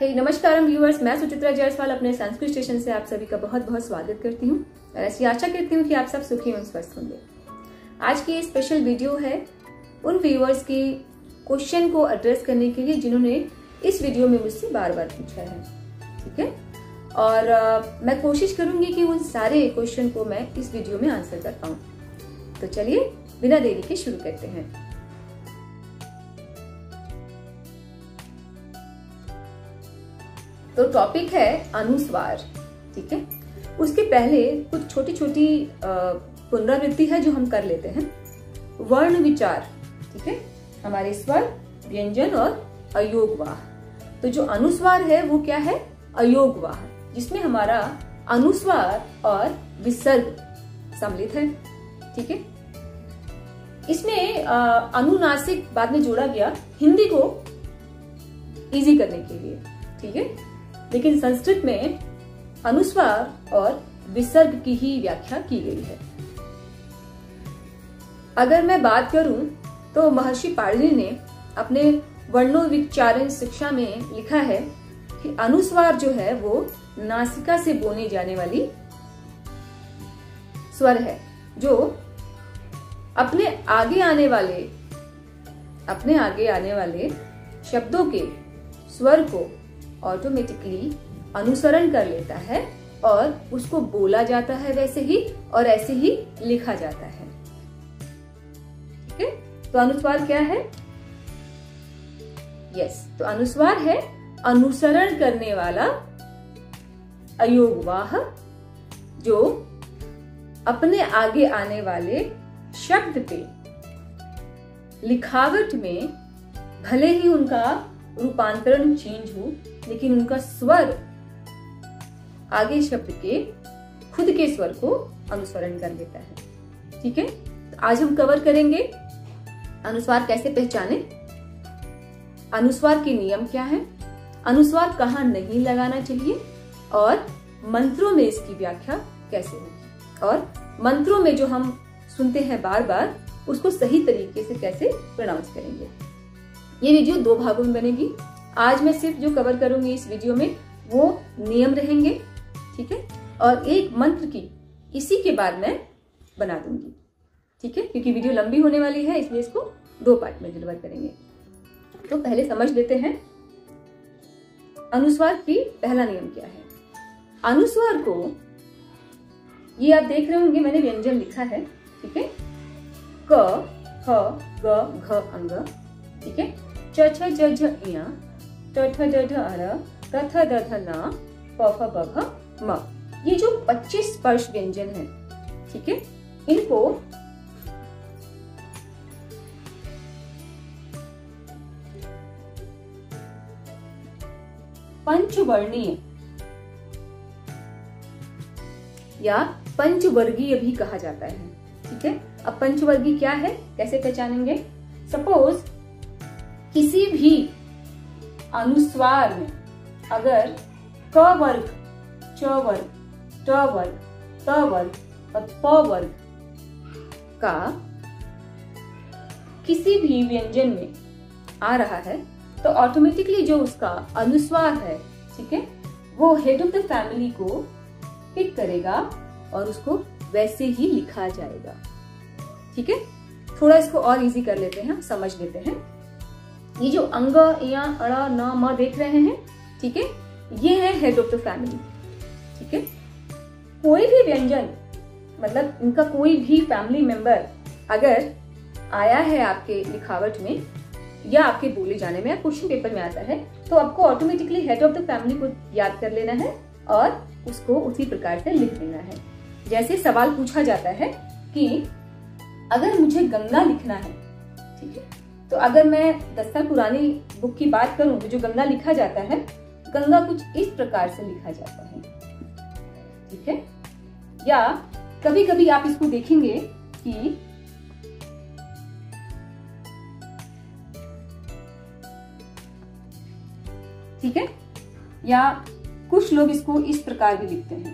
नमस्कार व्यूअर्स, मैं सुचित्रा जायसवाल अपने संस्कृत स्टेशन से आप सभी का बहुत बहुत स्वागत करती हूँ और ऐसी आशा करती हूँ कि आप सब सुखी एवं स्वस्थ होंगे। आज की ये स्पेशल वीडियो है उन व्यूअर्स की क्वेश्चन को एड्रेस करने के लिए जिन्होंने इस वीडियो में मुझसे बार बार पूछा है। ठीक है, और मैं कोशिश करूंगी कि उन सारे क्वेश्चन को मैं इस वीडियो में आंसर कर पाऊँ। तो चलिए बिना देरी के शुरू करते हैं। तो टॉपिक है अनुस्वार। ठीक है, उसके पहले कुछ छोटी छोटी पुनरावृत्ति है जो हम कर लेते हैं। वर्ण विचार, ठीक है, हमारे स्वर, व्यंजन और अयोगवाह। तो जो अनुस्वार है वो क्या है? अयोगवाह, जिसमें हमारा अनुस्वार और विसर्ग सम्मिलित है। ठीक है, इसमें अनुनासिक बाद में जोड़ा गया हिंदी को इजी करने के लिए। ठीक है, लेकिन संस्कृत में अनुस्वार और विसर्ग की ही व्याख्या की गई है। अगर मैं बात करूं तो महर्षि पाणिनि ने अपने वर्णोच्चारण शिक्षा में लिखा है कि अनुस्वार जो है वो नासिका से बोले जाने वाली स्वर है, जो अपने आगे आने वाले शब्दों के स्वर को ऑटोमेटिकली अनुसरण कर लेता है और उसको बोला जाता है वैसे ही और ऐसे ही लिखा जाता है। ठीक है, तो अनुस्वार क्या है? यस, तो अनुस्वार है अनुसरण करने वाला अयोगवाह, जो अपने आगे आने वाले शब्द पे लिखावट में भले ही उनका रूपांतरण चेंज हो, लेकिन उनका स्वर आगे शब्द के खुद के स्वर को अनुसरण कर लेता है। ठीक है, तो आज हम कवर करेंगे अनुस्वार कैसे पहचाने, अनुस्वार के नियम क्या है, अनुस्वार कहाँ नहीं लगाना चाहिए और मंत्रों में इसकी व्याख्या कैसे होगी, और मंत्रों में जो हम सुनते हैं बार बार उसको सही तरीके से कैसे प्रोनाउंस करेंगे। ये वीडियो 2 भागों में बनेगी। आज मैं सिर्फ जो कवर करूंगी इस वीडियो में वो नियम रहेंगे। ठीक है, और एक मंत्र की इसी के बाद मैं बना दूंगी। ठीक है, क्योंकि वीडियो लंबी होने वाली है इसलिए इसको 2 पार्ट में डिलीवर करेंगे। तो पहले समझ लेते हैं अनुस्वार की पहला नियम क्या है। अनुस्वार को, ये आप देख रहे होंगे मैंने व्यंजन लिखा है। ठीक है, क, ख, ग, घ अंग। ठीक है, च, छ, ज, झ, ञ, ट, ठ, ड, ढ, र, क, थ, द, ध, न, प, फ, ब, भ, म। ये जो 25 स्पर्श व्यंजन है, ठीक है, इनको पंचवर्णीय या पंचवर्गीय भी कहा जाता है। ठीक है, अब पंचवर्गीय क्या है, कैसे पहचानेंगे? सपोज किसी भी अनुस्वार में अगर क वर्ग, च वर्ग, ट वर्ग, त वर्ग और प वर्ग का किसी भी व्यंजन में आ रहा है तो ऑटोमेटिकली जो उसका अनुस्वार है, ठीक है, वो हेड ऑफ द फैमिली को पिक करेगा और उसको वैसे ही लिखा जाएगा। ठीक है, थोड़ा इसको और इजी कर लेते हैं, समझ लेते हैं। ये जो अंग, या, अड़, न, म देख रहे हैं, ठीक है, ये है हेड ऑफ द फैमिली। ठीक है, कोई भी व्यंजन, मतलब इनका कोई भी फैमिली मेंबर अगर आया है आपके लिखावट में या आपके बोले जाने में या क्वेश्चन पेपर में आता है, तो आपको automatically head of the family को याद कर लेना है और उसको उसी प्रकार से लिख लेना है। जैसे सवाल पूछा जाता है कि अगर मुझे गंगा लिखना है, ठीक है, तो अगर मैं 10 साल पुरानी बुक की बात करूं तो जो गंगा लिखा जाता है, गंगा कुछ इस प्रकार से लिखा जाता है। ठीक है, या कभी कभी आप इसको देखेंगे कि ठीक है, या कुछ लोग इसको इस प्रकार भी लिखते हैं।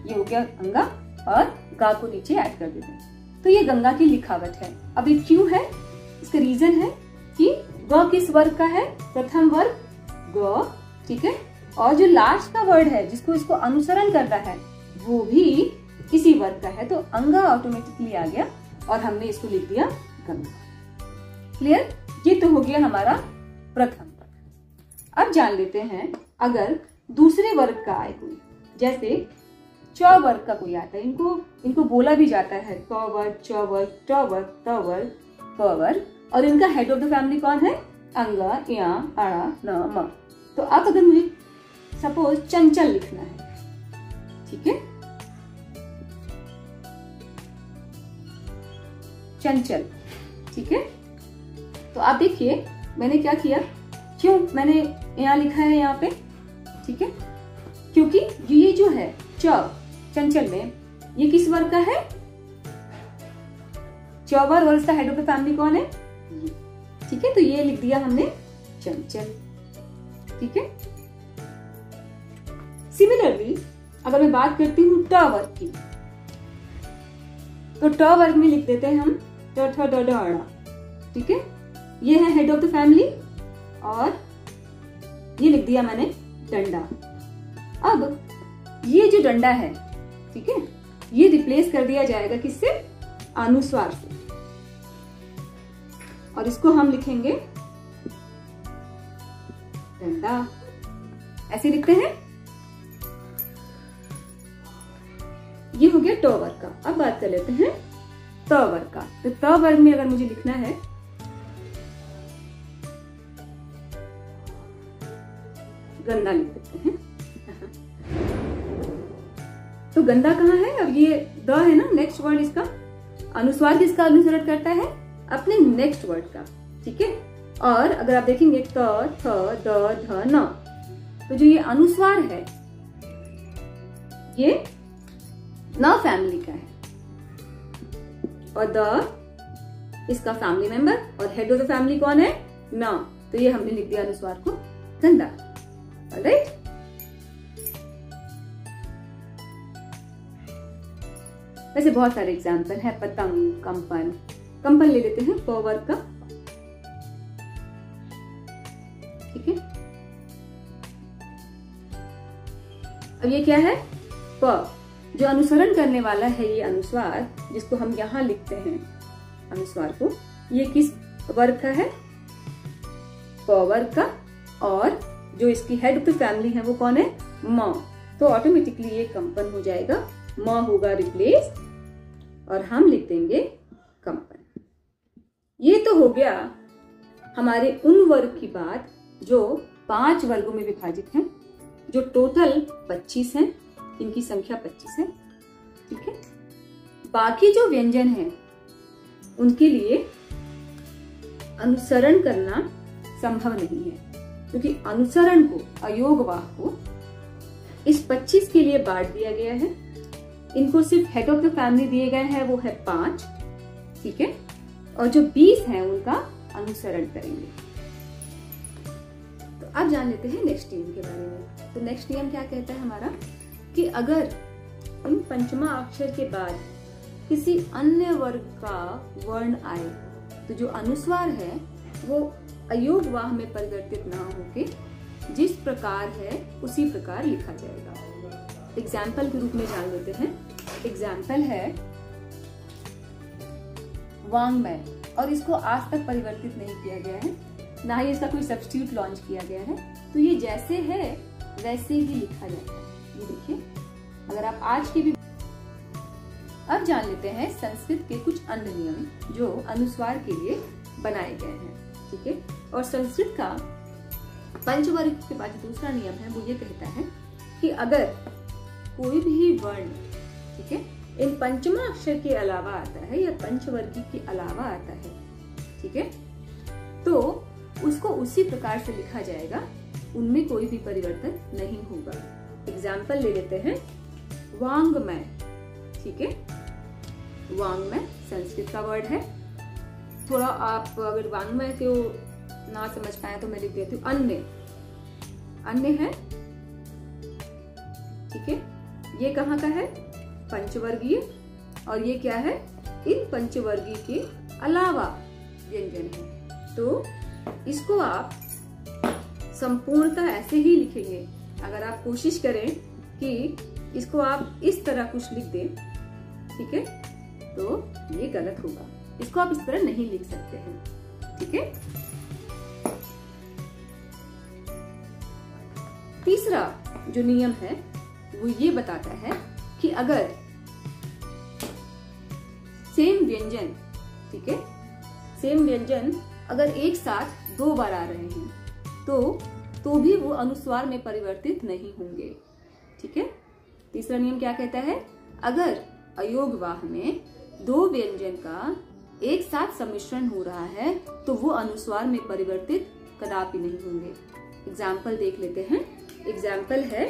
ये हो गया गंगा और गा को नीचे ऐड कर देते हैं, तो ये गंगा की लिखावट है। अब ये क्यों है, इसका रीजन है कि ग किस वर्ग का है? प्रथम वर्ग ग, ठीक है। और जो लास्ट का वर्ड है जिसको इसको अनुसरण करना है वो भी इसी वर्ग का है, तो अंगा ऑटोमेटिकली आ गया और हमने इसको लिख दिया गंगा। क्लियर? ये तो हो गया हमारा प्रथम वर्ग। अब जान लेते हैं अगर दूसरे वर्ग का आए कोई, जैसे च वर्ग का कोई आता है, इनको बोला भी जाता है क वर्ग, च वर्ग, ट वर्ग, त वर्ग, क वर्ग, और इनका हेड ऑफ द फैमिली कौन है? अंगा, या, अड़ा, न, म। तो अब अगर मुझे सपोज चंचल लिखना है, ठीक है, चंचल, ठीक है, तो आप देखिए मैंने क्या किया, क्यों मैंने यहाँ लिखा है यहाँ पे, ठीक है, क्योंकि ये जो है च चंचल में ये किस वर्ग का है? च वर्ग, और इसका हेड ऑफ द फैमिली कौन है? ये, ठीक है, तो ये लिख दिया हमने चंचल, ठीक है। सिमिलरली अगर मैं बात करती हूँ ट वर्ग की, तो ट वर्ग में लिख देते हैं हम ट ठ ड ढ ण, ठीक है, ये है हेड ऑफ द फैमिली और ये लिख दिया मैंने डंडा। अब ये जो डंडा है, ठीक है, ये रिप्लेस कर दिया जाएगा किससे? अनुस्वार से, और इसको हम लिखेंगे डंडा, ऐसे लिखते हैं। ये हो गया ट वर्ग का। अब बात कर लेते हैं त वर्ग का। तो त वर्ग में अगर मुझे लिखना है गंदा लिख देते हैं। तो गंदा कहाँ है? अब ये द है ना, नेक्स्ट वर्ड इसका अनुस्वार किसका अनुसरण करता है? अपने नेक्स्ट वर्ड का, ठीक है। और अगर आप देखेंगे त, थ, द, ध, न, तो जो ये अनुस्वार है ये न फैमिली का है, और द इसका फैमिली मेंबर, और हेड ऑफ द फैमिली कौन है? न, तो ये हमने लिख दिया अनुस्वार को गंदा। ऑलराइट, वैसे बहुत सारे एग्जाम्पल है, पतंग, कंपन। कंपन ले लेते हैं प वर्ग का, ठीक है। अब ये क्या है? प, जो अनुसरण करने वाला है ये अनुस्वार, जिसको हम यहाँ लिखते हैं अनुस्वार को, ये किस वर्ग का है? प वर्ग का, और जो इसकी हेड ऑफ द फैमिली है वो कौन है? म। तो ऑटोमेटिकली ये कंपन हो जाएगा, म होगा रिप्लेस और हम लिख देंगे कंपन। ये तो हो गया हमारे उन वर्ग की बात जो 5 वर्गों में विभाजित हैं, जो टोटल 25 हैं, इनकी संख्या 25 है, ठीक है। बाकी जो व्यंजन हैं उनके लिए अनुसरण करना संभव नहीं है, क्योंकि अनुसरण को, अयोगवाह को इस 25 के लिए बांट दिया गया है। इनको सिर्फ हेड ऑफ द फैमिली दिए गए हैं, वो है 5, ठीक है, और जो 20 हैं उनका अनुसरण करेंगे। तो अब जान लेते हैं नेक्स्ट नियम के बारे में। तो नेक्स्ट नियम क्या कहता है हमारा, कि अगर इन पंचमा अक्षर के बाद किसी अन्य वर्ग का वर्ण आए तो जो अनुस्वार है वो अयोगवाह में परिवर्तित ना होके जिस प्रकार है उसी प्रकार लिखा जाएगा। एग्जाम्पल के रूप में जान लेते हैं। एग्जाम्पल है वांग्मय, और इसको आज तक परिवर्तित नहीं किया गया है, ना ही इसका कोई सब्स्टिट्यूट लॉन्च किया गया है, तो ये जैसे है वैसे ही लिखा जाता है। ये देखिए, अगर आप आज की भी। अब जान लेते हैं संस्कृत के कुछ अन्य नियम जो अनुस्वार के लिए बनाए गए हैं, ठीक है। और संस्कृत का पंचवर्ग के बाद दूसरा नियम है, वो ये कहता है कि अगर कोई भी वर्ण, ठीक है, इन पंचमा अक्षर के अलावा आता है या पंचवर्गी के अलावा आता है, ठीक है, तो उसको उसी प्रकार से लिखा जाएगा, उनमें कोई भी परिवर्तन नहीं होगा। एग्जाम्पल ले लेते हैं वांग्मय, ठीक है। वांग्मय संस्कृत का वर्ड है। थोड़ा आप अगर वांग्मय को ना समझ पाए तो मैं लिख देती हूँ अन्य। अन्य है, ठीक है, ये कहाँ का है? पंचवर्गीय, और ये क्या है? इन पंचवर्गीय के अलावा व्यंजन है। तो इसको आप संपूर्णतः ऐसे ही लिखेंगे। अगर आप कोशिश करें कि इसको आप इस तरह कुछ लिख दें, ठीक है, तो ये गलत होगा। इसको आप इस तरह नहीं लिख सकते हैं, ठीक है। तीसरा जो नियम है वो ये बताता है कि अगर सेम व्यंजन, ठीक है, सेम व्यंजन अगर एक साथ 2 बार आ रहे हैं तो भी वो अनुस्वार में परिवर्तित नहीं होंगे, ठीक है। तीसरा नियम क्या कहता है? अगर अयोगवाह में 2 व्यंजन का एक साथ सम्मिश्रण हो रहा है तो वो अनुस्वार में परिवर्तित कदापि नहीं होंगे। एग्जाम्पल देख लेते हैं। एग्जाम्पल है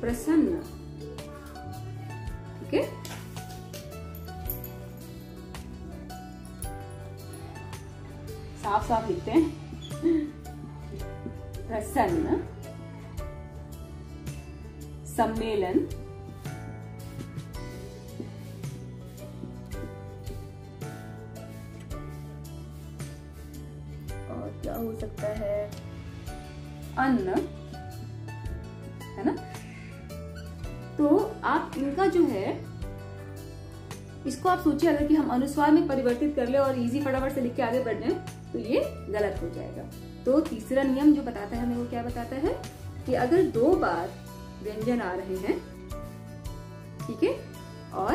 प्रसन्न, ठीक है। साफ साफ लिखते हैं, प्रसन्न सम्मेलन और क्या हो सकता है, अन्न, है ना। तो आप इनका जो है, इसको आप सोचिए अगर कि हम अनुस्वार में परिवर्तित कर ले और इजी फटाफट से लिख के आगे बढ़ जाए तो ये गलत हो जाएगा। तो तीसरा नियम जो बताता है हमें वो क्या बताता है कि अगर 2 बार व्यंजन आ रहे हैं, ठीक है, और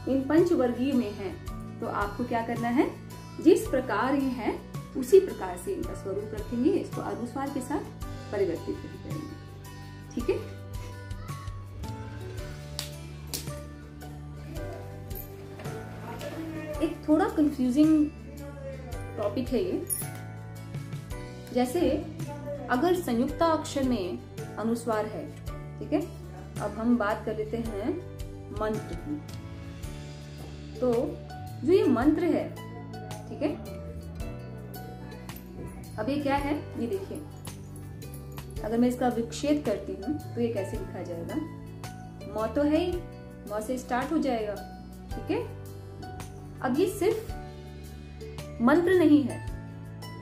इन पंचवर्गीय में है, तो आपको क्या करना है, जिस प्रकार ये है उसी प्रकार से इनका स्वरूप रखेंगे, इसको अनुस्वार के साथ परिवर्तित नहीं करेंगे, ठीक है। एक थोड़ा कंफ्यूजिंग टॉपिक है ये। जैसे अगर संयुक्ताक्षर में अनुस्वार है, ठीक है, अब हम बात कर लेते हैं मंत्र की। तो जो ये मंत्र है, ठीक है, अब ये क्या है, ये देखिए, अगर मैं इसका विक्षेप करती हूँ तो ये कैसे लिखा जाएगा। म तो है ही, म से स्टार्ट हो जाएगा, ठीक है। अब ये सिर्फ मंत्र नहीं है,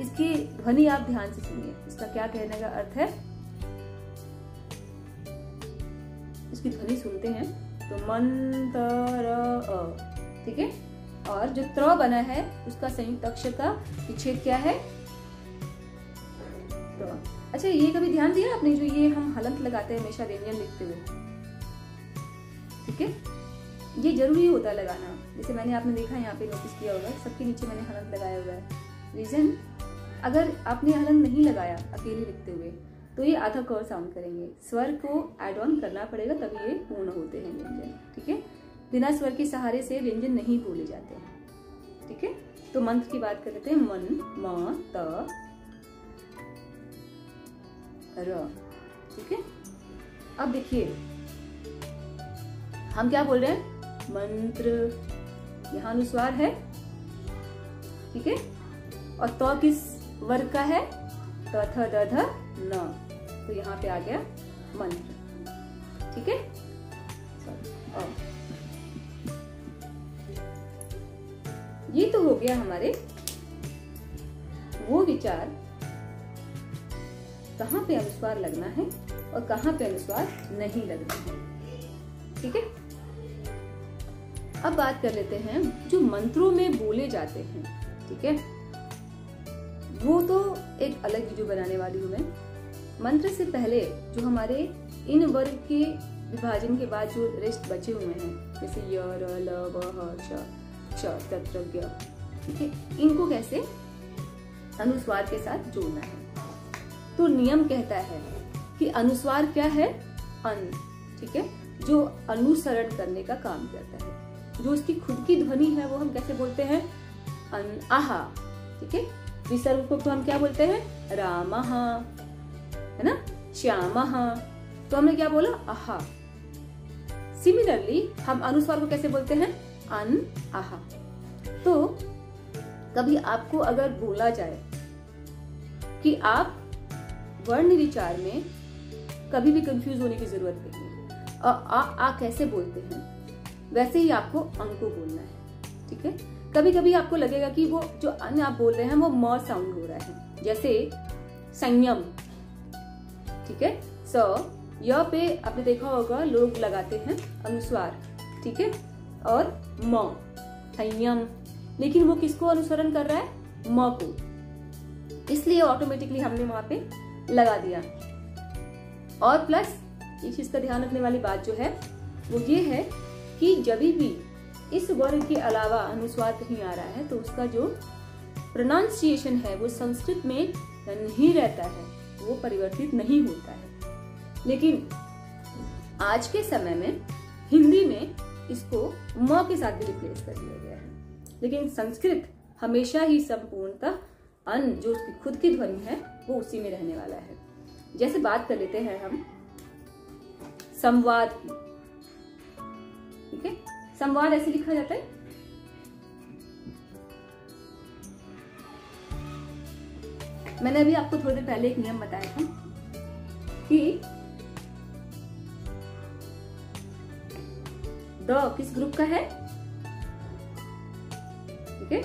इसकी ध्वनि आप ध्यान से सुनिए। इसका क्या कहने का अर्थ है, इसकी ध्वनि सुनते हैं तो मंत्र, ठीक है, और जो त्र बना है उसका संयुक्त अक्षर का विच्छेद क्या है, तो अच्छा, ये कभी ध्यान दिया आपने, जो ये हम हलंत लगाते हैं हमेशा व्यंजन लिखते हुए, ठीक है, ये जरूरी होता है लगाना। जैसे मैंने आपने देखा, यहाँ पे नोटिस किया होगा, सबके नीचे मैंने हलंत लगाया हुआ है। रीजन, अगर आपने हलंत नहीं लगाया अकेले लिखते हुए तो ये आधा क साउंड करेंगे, स्वर को ऐड ऑन करना पड़ेगा तभी ये पूर्ण होते हैं व्यंजन, ठीक है। बिना स्वर के सहारे से व्यंजन नहीं बोले जाते हैं, ठीक है। तो मंत्र की बात कर लेते हैं, मन, म, त, र, ठीक है। अब देखिए हम क्या बोल रहे हैं, मंत्र, यहाँ अनुस्वार है, ठीक है, और तो किस वर्ग का है, त, थ, द, ध, न, तो यहाँ पे आ गया मंत्र, ठीक है। ये तो हो गया हमारे वो विचार कहाँ पे अनुस्वार लगना है और कहाँ पे अनुस्वार नहीं लगना है, ठीक है। अब बात कर लेते हैं जो मंत्रों में बोले जाते हैं, ठीक है, वो तो एक अलग वीडियो बनाने वाली हूँ मैं। मंत्र से पहले जो हमारे इन वर्ग के विभाजन के बाद जो रेस्ट बचे हुए हैं, जैसे य, र, ल, व, ह, श, क्ष, तत्र, ज्ञ, ठीक है, इनको कैसे अनुस्वार के साथ जोड़ना है। तो नियम कहता है कि अनुस्वार क्या है, अन, ठीक है, जो अनुसरण करने का काम करता है। जो उसकी खुद की ध्वनि है वो हम कैसे बोलते हैं, अन, आहा, ठीक है। विसर्ग को तो हम क्या बोलते हैं, रामः, है ना, श्यामः, तो हमने क्या बोला, आहा। सिमिलरली हम अनुस्वार को कैसे बोलते हैं, अन, आहा। तो कभी आपको अगर बोला जाए कि आप वर्ण विचार में कभी भी कंफ्यूज होने की जरूरत नहीं है, आ कैसे बोलते हैं वैसे ही आपको अं को बोलना है। ठीक है, कभी कभी आपको लगेगा कि वो जो अन आप बोल रहे हैं वो म साउंड हो रहा है, जैसे संयम। ठीक है, य पे आपने देखा होगा लोग लगाते हैं अनुस्वार। ठीक है, और म संयम, लेकिन वो किसको अनुसरण कर रहा है? म को, इसलिए ऑटोमेटिकली हमने वहां पे लगा दिया। और प्लस इस चीज का ध्यान रखने वाली बात जो है वो ये है कि जब भी इस वर्ण के अलावा अनुस्वार कहीं आ रहा है तो उसका जो प्रोनाउंसिएशन है वो संस्कृत में नहीं रहता है, वो परिवर्तित नहीं होता है। लेकिन आज के समय में हिंदी में इसको म के साथ भी रिप्लेस कर दिया गया है, लेकिन संस्कृत हमेशा ही संपूर्णतः अन जो उसकी खुद की ध्वनि है वो उसी में रहने वाला है। जैसे बात कर लेते हैं हम संवाद की। ठीक है, संवाद ऐसे लिखा जाता है मैंने अभी आपको थोड़ी देर पहले एक नियम बताया था कि द किस ग्रुप का है, ठीक है,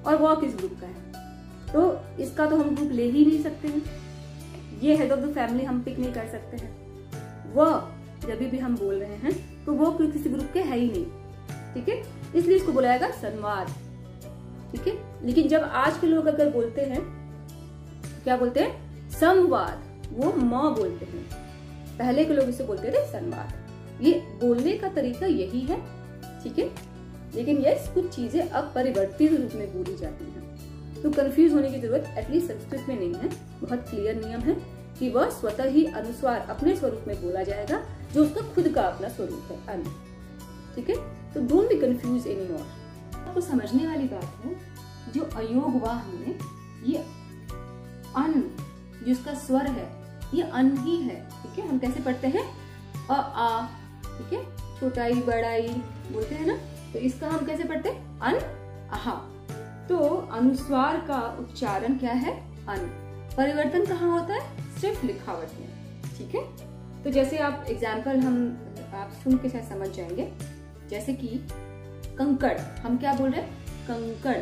और वह किस ग्रुप का है। तो इसका तो हम ग्रुप ले ही नहीं सकते हैं, ये हेड ऑफ द फैमिली हम पिक नहीं कर सकते हैं। वह जब भी हम बोल रहे हैं तो वो किसी ग्रुप के है ही नहीं। ठीक है, इसलिए इसको बोला जाएगा संवाद। ठीक है, लेकिन जब आज के लोग अगर बोलते हैं क्या बोलते हैं? संवाद, वो म बोलते हैं। पहले के लोग इसे बोलते थे संवाद। ये बोलने का तरीका यही है। ठीक है, लेकिन यस कुछ चीजें अब परिवर्तित रूप में बोली जाती हैं, तो कंफ्यूज होने की जरूरत एटलीस्ट संस्कृत में नहीं है। बहुत क्लियर नियम है कि वह स्वतः ही अनुस्वार अपने स्वरूप में बोला जाएगा जो उसका खुद का अपना स्वरूप है, अन। ठीक है, तो डोंट बी कंफ्यूज एनीमोर। आपको समझने वाली बात है जो अयोग वाह में ये अन जिसका स्वर है ये अन ही है। ठीक है, हम कैसे पढ़ते हैं? अ आ। ठीक है, छोटाई बड़ाई बोलते हैं ना, तो इसका हम कैसे पढ़ते हैं? अन आहा। तो अनुस्वार का उच्चारण क्या है? अन। परिवर्तन कहाँ होता है? सिर्फ लिखावट में। ठीक है, तो जैसे आप एग्जाम्पल आप सुन के शायद समझ जाएंगे। जैसे कि कंकड़, हम क्या बोल रहे हैं? कंकड़।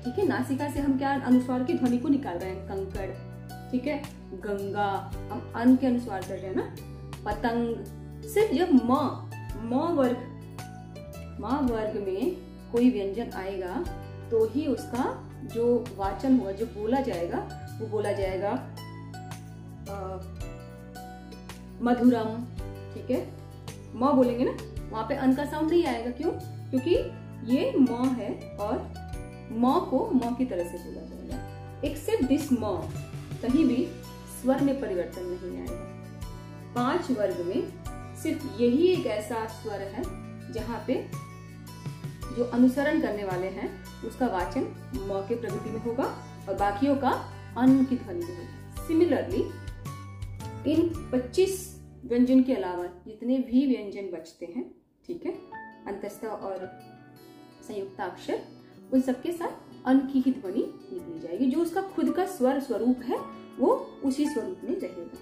ठीक है, नासिका से हम क्या अनुस्वार की ध्वनि को निकाल रहे हैं? कंकड़। ठीक है, गंगा हम अन के अनुस्वार कर रहे हैं ना। पतंग। सिर्फ जब म वर्ग में कोई व्यंजन आएगा तो ही उसका जो वाचन हुआ, जो बोला जाएगा, वो बोला जाएगा मधुरम। ठीक है, म बोलेंगे ना, वहां पे अन का साउंड नहीं आएगा। क्यों? क्योंकि ये म है और म को म की तरह से बोला जाएगा। एक्सेप्ट दिस म, कहीं भी स्वर में परिवर्तन नहीं आएगा। 5 वर्ग में सिर्फ यही एक ऐसा स्वर है जहां पे जो अनुसरण करने वाले हैं उसका वाचन म के प्रगति में होगा और बाकियों का अन की ध्वनि में होगा। सिमिलरली इन 25 व्यंजन के अलावा जितने भी व्यंजन बचते हैं, ठीक है, अंतस्थ और संयुक्ताक्षर, उन सबके साथ अन की ही ध्वनि निकली जाएगी। जो उसका खुद का स्वर स्वरूप है वो उसी स्वरूप में रहेगा।